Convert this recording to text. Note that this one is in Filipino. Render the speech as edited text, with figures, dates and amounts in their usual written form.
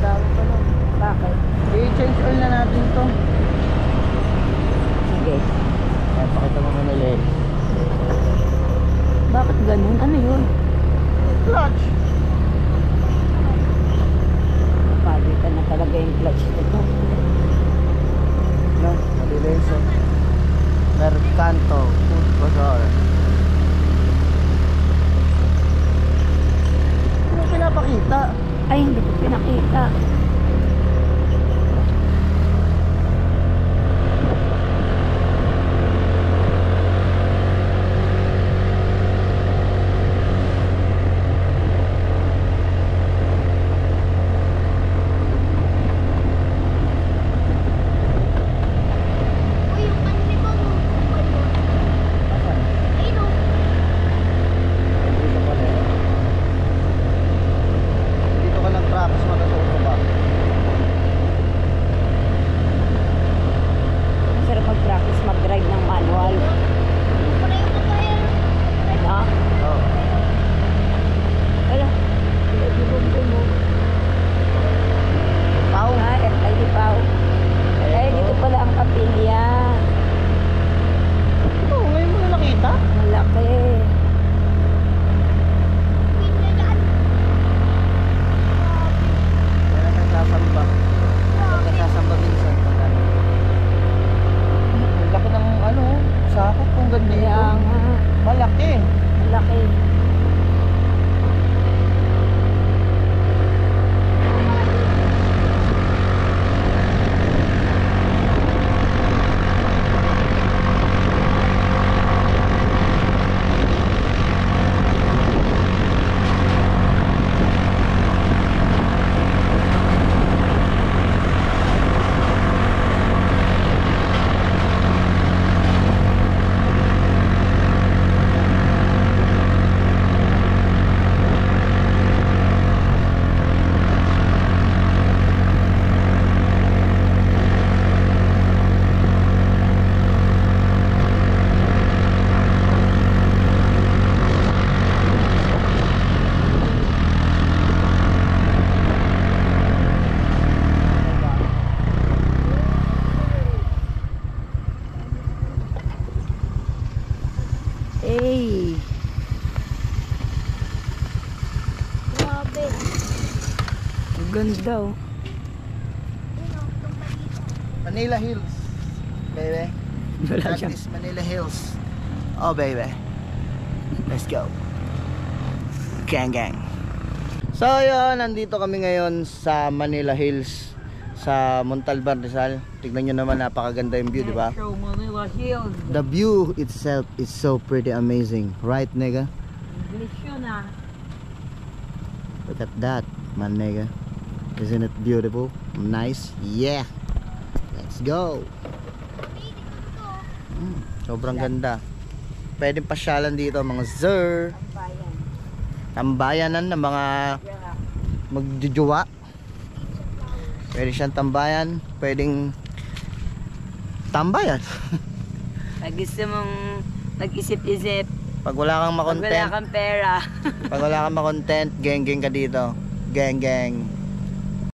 dami pa lang. Bakit? I-change oil na natin to. Sige. Ayan, pakita mo na ulit. Bakit ganun? Ano yun? Clutch. Palitan na talaga yung clutch nito. No, malilis. Mercanto food bazaar. Ano pinapakita? Ay, hindi ko pinakita. Dito ka lang practice mo na sa ulo ba? Masarap mag-practice mag-drive ng manual. No? Oo. Wala. Pau. Ay, di pa. Ay, dito pala ang kapilya. Oo, ngayon mo na nakita? Malaki. Kaya nagsasamba. Nagsasamba minsan. Ang laki ng ano, sakot kung ganda Kaya ito. nga. Malaki. Malaki. Hey. Grabe. Ang ganda oh. Manila Hills. Baby. Wala That siyang. is Manila Hills. Oh baby. Let's go. Gang gang. So yun, nandito kami ngayon sa Manila Hills sa Montalban, Rizal. Tignan nyo naman, napakaganda yung view, di ba? Metro Manila Hills. The view itself is so pretty amazing. Right, nigga? English yun ah. Look at that, man, nigga. Isn't it beautiful? Nice? Yeah. Let's go. Sobrang ganda. Pwedeng pasyalan dito, mga sir. Bayan. Tambayanan ng mga magjujuwa. Pwede siyang tambayan. Pwedeng tambayan. Pag gusto mong mag-isip-isip, Pag wala kang pag wala makontent, kang pera. pag wala kang makontent, geng-geng ka dito. Geng-geng.